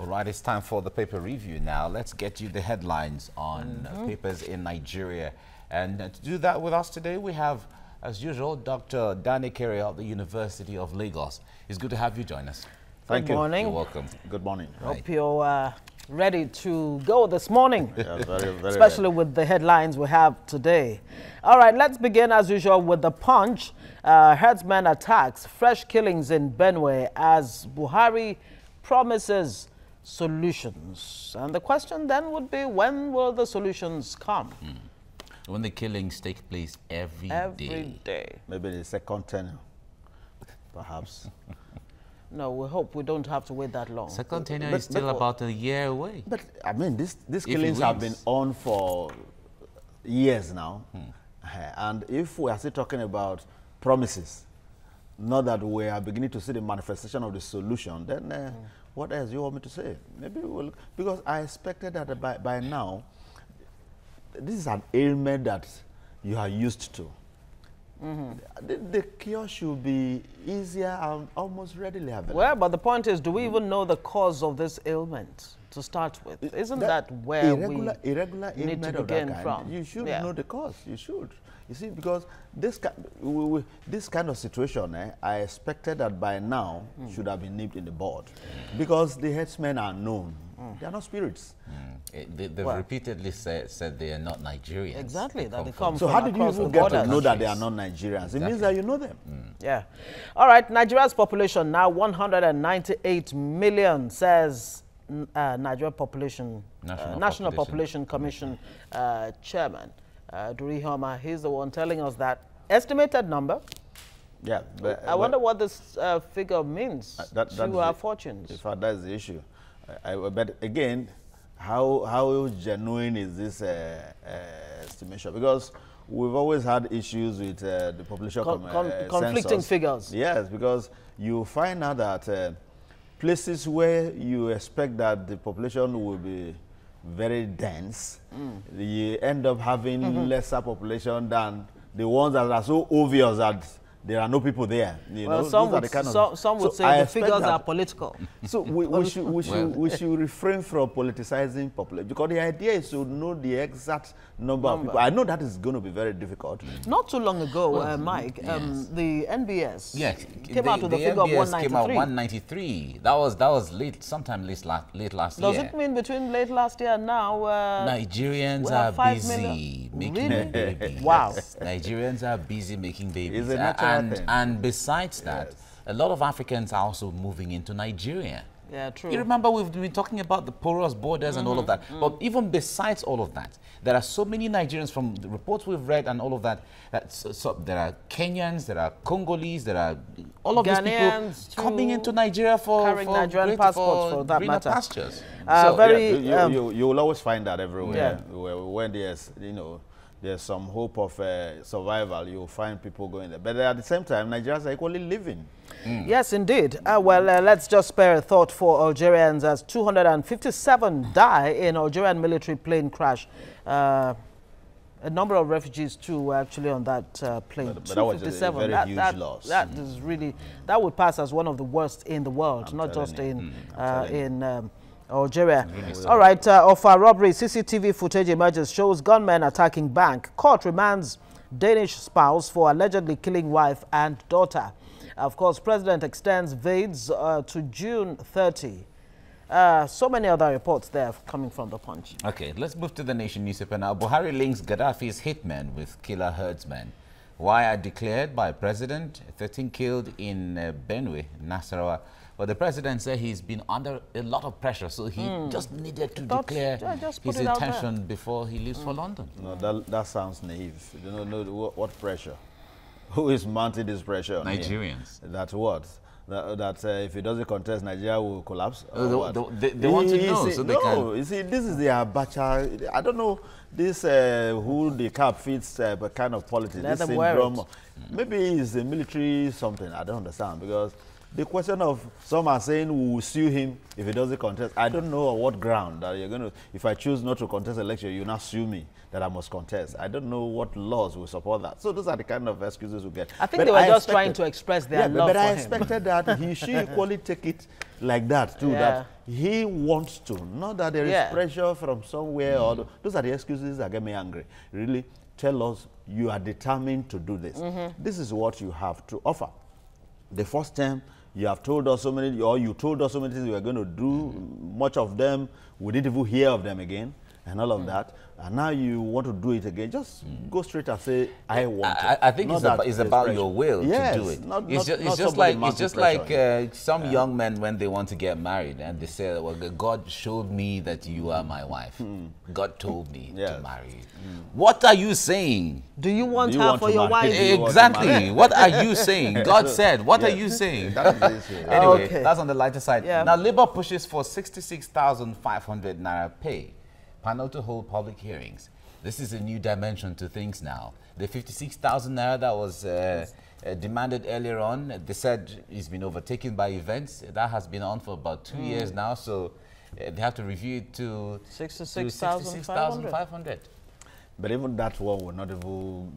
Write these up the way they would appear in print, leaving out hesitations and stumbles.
All right, it's time for the paper review now. Let's get you the headlines on papers in Nigeria. And to do that with us today, we have, as usual, Dr. Ekere of the University of Lagos. It's good to have you join us. Thank you. Good morning. You're welcome. Good morning. Hope you're ready to go this morning, Yeah, very especially with the headlines we have today. All right, let's begin as usual with the Punch. Herdsmen attacks, fresh killings in Benue as Buhari promises solutions. And the question then would be, when will the solutions come? When the killings take place every day. Maybe the second tenure, perhaps. No, we hope we don't have to wait that long. Second tenure is still about a year away. But I mean, these killings have been on for years now. And if we are still talking about promises, not that we are beginning to see the manifestation of the solution, then what else do you want me to say? Maybe we'll, because I expected that by now, this is an ailment that you are used to. The cure should be easier and almost readily available. Well, but the point is, do we even know the cause of this ailment to start with? Isn't that where irregular we need to ailment of begin that kind, from? you should know the cause. You should. You see, because this kind of situation, I expected that by now should have been nipped in the bud, because the headsmen are known. They are not spirits. They've repeatedly said they are not Nigerians. Exactly, that they come So from how did you across even the get to borders. know that they are not Nigerians? It means that you know them. Yeah. All right, Nigeria's population now 198 million, says Nigeria Population National Population Commission chairman Duri Homa. He's the one telling us that estimated number. Yeah, but I wonder what this figure means to our fortunes. In fact, that's the issue. But again, how genuine is this estimation? Because we've always had issues with the population conflicting census. figures. Yes, because you find out that places where you expect that the population will be very dense, you end up having lesser population than the ones that are so obvious that there are no people there. You know, some those would, are the kind of, some would say the figures are political. So we should refrain from politicizing population, because the idea is to know the exact number of people. I know that is going to be very difficult. Not too long ago, Mike, the NBS came out with a the figure of NBS 193. came out 193. That was late, sometime late last year. Does it mean between late last year and now? Nigerians are busy making babies. Wow. Nigerians are busy making babies. It's a natural thing. And besides that, a lot of Africans are also moving into Nigeria. Yeah, true. You remember we've been talking about the porous borders and all of that. But even besides all of that, there are so many Nigerians, from the reports we've read and all of that, there are Kenyans, there are Congolese, there are all of Ghanaians these people coming into Nigeria for Nigerian passports for that greener matter. pastures. You will always find that everywhere. When there's, there's some hope of survival, you'll find people going there. But at the same time, Nigerians are equally living. Yes, indeed. Let's just spare a thought for Algerians as 257 die in Algerian military plane crash. A number of refugees too were actually on that plane. But that was a very huge loss. That is really, that would pass as one of the worst in the world, not just in Algeria. All right, of our robbery, CCTV footage emerges, shows gunmen attacking bank. Court remands Danish spouse for allegedly killing wife and daughter. Of course, President extends VADES to June 30. So many other reports there coming from the Punch. Okay, let's move to the Nation newspaper now. Buhari links Gaddafi's hitmen with killer herdsmen. Why are declared by President, 13 killed in Benue, Nasarawa. But the president said he's been under a lot of pressure, so he just needed to declare his intention before he leaves for London. No, that sounds naive. You don't know what pressure. Who is mounting this pressure on Nigerians. him? That's what? That if he doesn't contest, Nigeria will collapse? They want to know, so they can... You see, this is the Abacha. I don't know this who the cap fits kind of politics. Let this them wear it. Maybe it's a military something. I don't understand, because the question of some are saying we will sue him if he doesn't contest. I don't know on what ground that you're going to, if I choose not to contest election, you now sue me that I must contest. I don't know what laws will support that. So those are the kind of excuses we get. I think they were just trying to express their love but for I him. expected that he should equally take it like that too, that he wants to, not that there is pressure from somewhere or those are the excuses that get me angry. Really, tell us you are determined to do this. This is what you have to offer. The first time you have told us so many, or you told us so many things you were going to do, much of them, we didn't even hear of them again, and all of that. And now you want to do it again. Just go straight and say, I want it. I think it's about your will to do it. It's just like some young men when they want to get married and they say, well, God showed me that you are my wife. God told me to marry you. What are you saying? Do you want her for your wife? Exactly. What are you saying? God said, what are you saying? Anyway, that's on the lighter side. Now, Labour pushes for 66,500 naira pay. Panel to hold public hearings. This is a new dimension to things now. The 56,000 naira that was demanded earlier on, they said it's been overtaken by events. That has been on for about 2 years now, so they have to review it to 66,500. But even that one will not even,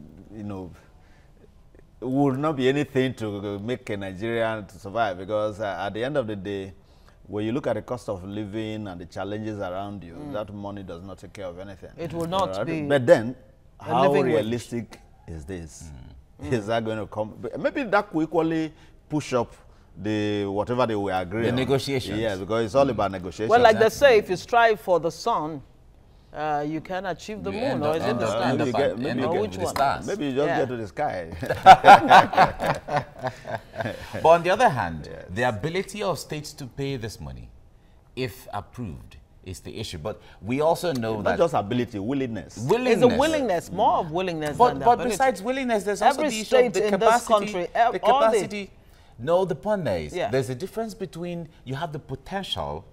would not be anything to make a Nigerian to survive, because at the end of the day, when you look at the cost of living and the challenges around you, that money does not take care of anything. It will not be. But then, how realistic is this? Is that going to come? Maybe that will equally push up the whatever they will agree on. The negotiations. Yeah, because it's all about negotiations. Well, like they say, if you strive for the sun, you can achieve the moon, or is it the stars? Maybe you just get to the sky. But on the other hand, the ability of states to pay this money, if approved, is the issue. But we also know that... Not just ability, willingness. It's a willingness, more of willingness than the But ability. besides willingness, there's also the issue of the capacity. No, the point there is, there's a difference between you have the potential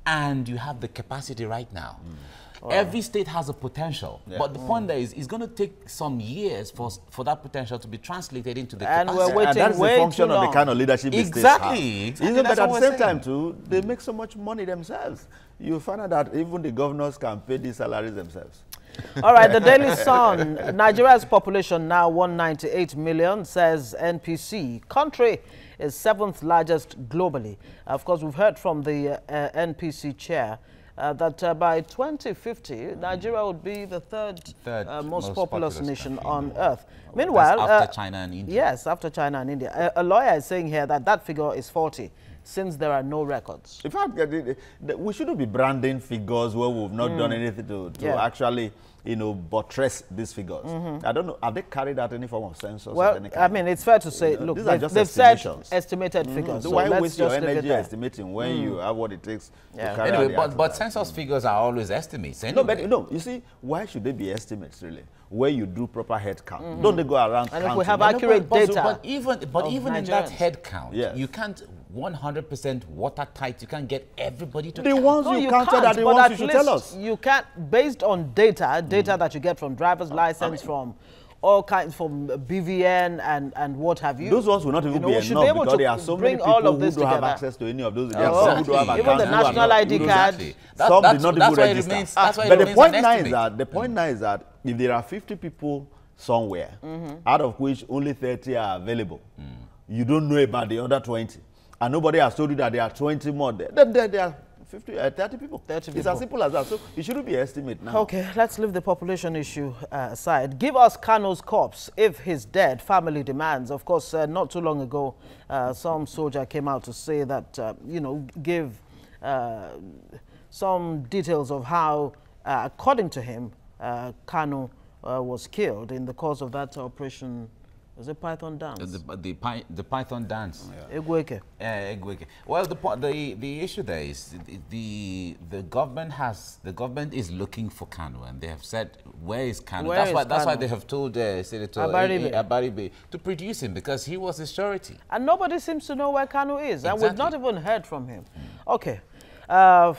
and you have the capacity right now. Every state has a potential, but the point there is, it's going to take some years for that potential to be translated into the capacity. We're waiting, and that's the function of the kind of leadership exactly. But at the same time, too, they make so much money themselves. You find out that even the governors can pay these salaries themselves. All right, the Daily Sun. Nigeria's population now 198 million, says NPC. Country is 7th largest globally. Of course, we've heard from the NPC chair that by 2050, Nigeria would be the third most populous nation on earth. Meanwhile, after China and India. Yes, after China and India. A lawyer is saying here that that figure is 40, since there are no records. In fact, we shouldn't be branding figures where we've not done anything to actually, buttress these figures. I don't know, have they carried out any form of census? Well, of any kind? I mean, it's fair to say, look, they've said estimated figures. So why waste your energy estimating when you have what it takes to carry anyway, out but census figures are always estimates. Anyway. No, you see, why should they be estimates, really? Where you do proper head count. Don't they go around and counting? if we have accurate data. But even in that head count, you can't 100% watertight. You can't get everybody to the ones you counted are the ones you should tell us. You can't, based on data that you get from driver's license, from all kinds, from BVN and what have you. Those ones will not even be enough because there are so many people who don't have access to any of those. There are some who don't have even the national ID card. Some did not even register. But the point now is that if there are 50 people somewhere, out of which only 30 are available, you don't know about the other 20. And nobody has told you that there are 20 more there. There are 30 people. It's as simple as that. So it shouldn't be an estimate now. Okay, let's leave the population issue aside. Give us Kano's corpse if he's dead, family demands. Of course, not too long ago, some soldier came out to say that, give some details of how, according to him, Kano was killed in the course of that operation. Was it Python dance? The Python dance. Egweke. Egweke. Well, the issue there is the government is looking for Kano, and they have said, where is Kano? That's why they have told Senator Abaribe to produce him, because he was his surety. And nobody seems to know where Kano is, and we've not even heard from him. Okay. Why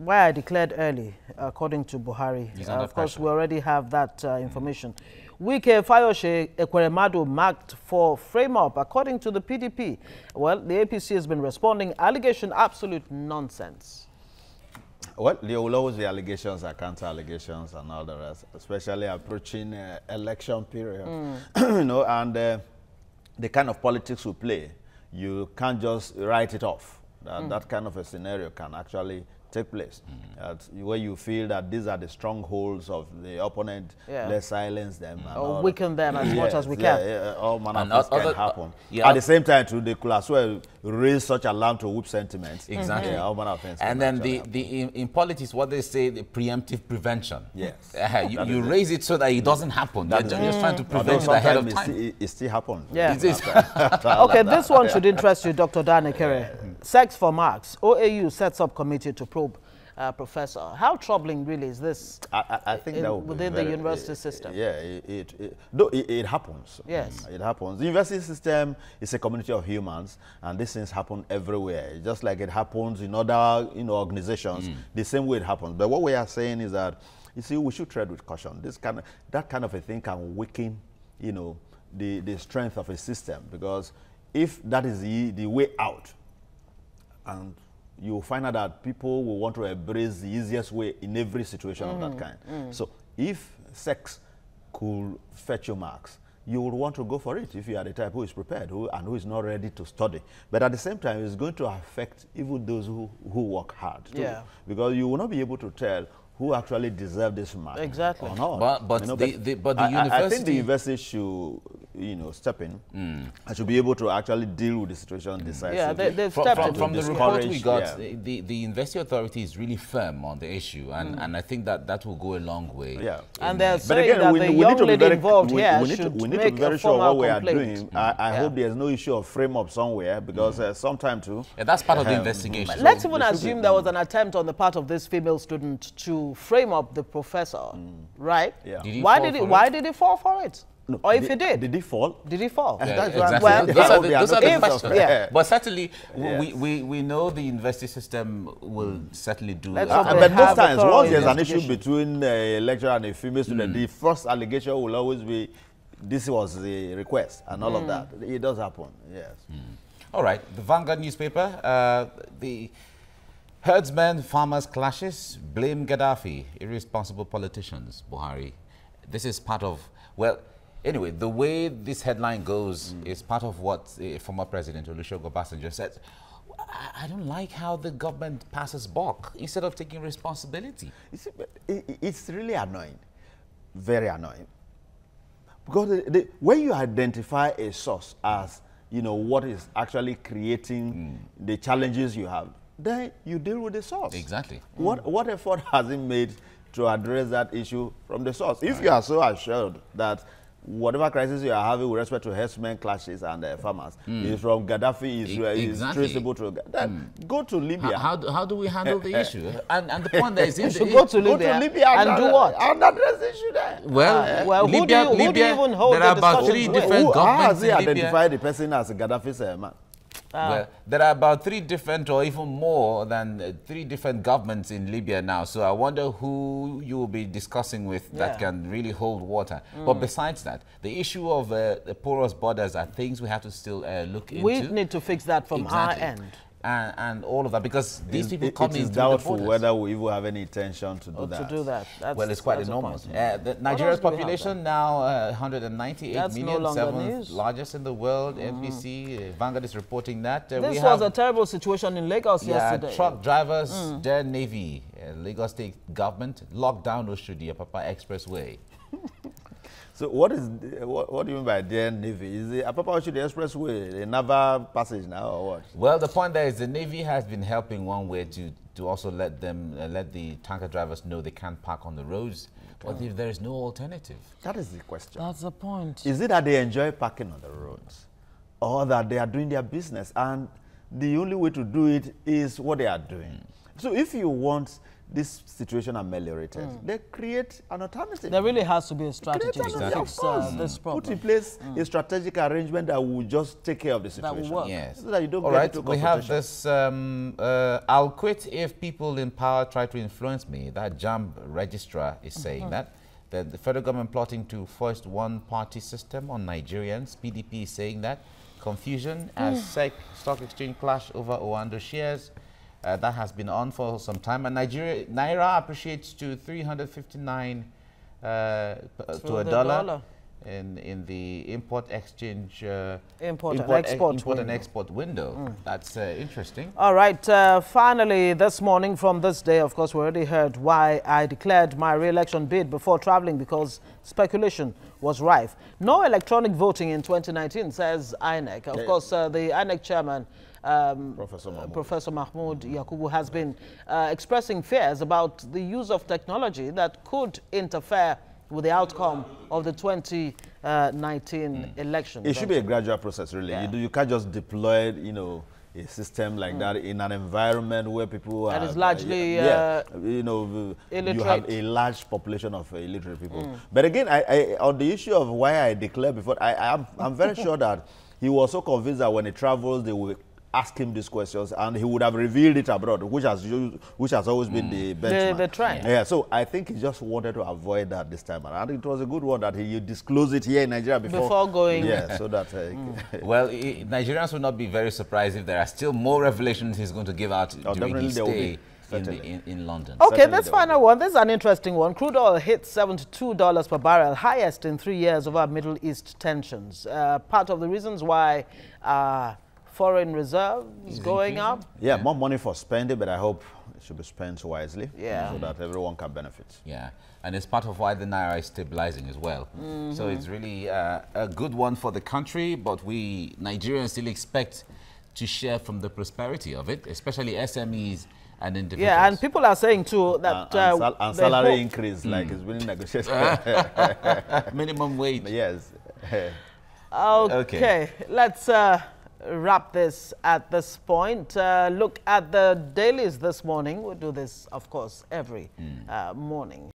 I declared early, according to Buhari. Of course, we already have that information. Wike Fayose Ekere marked for frame-up, according to the PDP. Well, the APC has been responding, allegation absolute nonsense. Well, there will always be allegations and counter-allegations and all the rest, especially approaching election period. You know, and the kind of politics we play, you can't just write it off. That kind of a scenario can actually take place. Where you feel that these are the strongholds of the opponent, let's silence them. Or weaken them as much as we can. All manner of things can happen. At the same time, too, they could as well raise such alarm to whip sentiments. Exactly. All manner of things. And then in politics, what they say, the preemptive prevention. Yes. You raise it so that it doesn't happen. They're just trying to prevent it ahead of time. It still happens. Yeah. Okay, this one should interest you, Dr. Dan Ekere. Sex for Marks. OAU sets up committee to probe Professor. How troubling really is this I think that would within be very, the university system? Yeah, it happens. Yes. It happens. The university system is a community of humans, and these things happen everywhere. Just like it happens in other organizations, the same way it happens. But what we are saying is that, you see, we should tread with caution. That kind of a thing can weaken, the strength of a system, because if that is the way out, and you will find out that people will want to embrace the easiest way in every situation of that kind. So if sex could fetch you marks, you would want to go for it if you are the type who is prepared and who is not ready to study. But at the same time, it's going to affect even those who work hard too. Yeah. Because you will not be able to tell who actually deserve this mark. Exactly. Or not. But the university... I think the university should, step in and should be able to actually deal with the situation decisively. Yeah, they've stepped in. From the report we got, the University Authority is really firm on the issue, and I think that will go a long way. Yeah. And they're saying that the young lady involved here should we need to make be very a sure what formal we are complaint. doing. I hope there's no issue of frame-up somewhere, because sometime too... Yeah, that's part of the investigation. Let's even assume there was an attempt on the part of this female student to frame up the professor, right? Yeah. Why did he fall for it? No, or if he did? Did he fall? Did he fall? Yeah, That's exactly. Well, those are the questions. Yeah. But certainly, we know the university system will certainly do that. But most times, once there's an issue between a lecturer and a female student, the first allegation will always be, this was the request, and all of that. It does happen, yes. All right, the Vanguard newspaper, the herdsmen, farmers clashes, blame Gaddafi, irresponsible politicians, Buhari. This is part of, well, anyway, the way this headline goes is part of what former President Olusegun Obasanjo said. I don't like how the government passes buck instead of taking responsibility. You see, it's really annoying, very annoying. Because when you identify a source as, what is actually creating the challenges you have, then you deal with the source. Exactly. What effort has it made to address that issue from the source? If you are so assured that whatever crisis you are having with respect to herdsmen clashes and farmers is from Gaddafi, is traceable to then go to Libya. How do we handle the issue? And the point there is, go to Libya and do what? And address the issue there. Well, Libya, who do you even hold there are about 3 different governments How has he in Libya. identified the person as Gaddafi's man? Well, there are about 3 different, or even more than 3 different governments in Libya now. So I wonder who you will be discussing with that can really hold water. But besides that, the issue of the porous borders are things we have to still look into. We need to fix that from our end. And all of that, because these people come in. It is doubtful whether we even have any intention to do that. Well, it's quite enormous. Nigeria's population now 198 million, 7th largest in the world. NBC, Vanguard is reporting that. This was a terrible situation in Lagos yesterday. Truck drivers, their Navy, Lagos State government locked down Oshodi Apapa Expressway. So what do you mean by their Navy? Is the Apapa Oshodi Expressway a naval passage now, or what? Well, the point there is the Navy has been helping one way to also let the tanker drivers know they can't park on the roads. But if there is no alternative? That is the question. That's the point. Is it that they enjoy parking on the roads, or that they are doing their business and the only way to do it is what they are doing? So if you want this situation ameliorated, they create an alternative. There really has to be a strategy to fix this problem. Put in place a strategic arrangement that will just take care of the situation. That will work. Yes. So that you don't All get right, into we have this, I'll quit if people in power try to influence me. That JAMB registrar is saying that. The federal government plotting to foist one-party system on Nigerians. PDP is saying that. Confusion as SEC stock exchange clash over Oando shares. That has been on for some time. And Naira appreciates to 359 to a dollar. In the import exchange, import and export window. That's interesting. All right. Finally, this morning from this day, of course, we already heard why I declared my re-election bid before traveling because speculation was rife. No electronic voting in 2019, says INEC. Of course, the INEC chairman, Professor Mahmoud Yakubu, has been expressing fears about the use of technology that could interfere with the outcome of the 2019 election. It should be a gradual process, really. Yeah. You can't just deploy, a system like that in an environment where people that are is largely illiterate. You have a large population of illiterate people. But again, on the issue of why I declared before, I'm very sure that he was so convinced that when he travels, they will ask him these questions, and he would have revealed it abroad, which has always been the benchmark. The trend. Yeah, so I think he just wanted to avoid that this time, and I think it was a good one that he disclosed it here in Nigeria before going. Yeah, so that. Well, Nigerians will not be very surprised if there are still more revelations he's going to give out during his stay in London. Okay, this final one. This is an interesting one. Crude oil hit $72 per barrel, highest in 3 years over Middle East tensions. Part of the reasons why foreign reserves going up. Yeah, more money for spending, but I hope it should be spent wisely, so that everyone can benefit. Yeah, and it's part of why the Naira is stabilizing as well. So it's really a good one for the country, but we Nigerians still expect to share from the prosperity of it, especially SMEs and individuals. Yeah, and people are saying too that and salary increase, like it's been negotiated. Minimum wage. Yes. Okay, let's wrap this at this point. Look at the dailies this morning. We do this, of course, every morning.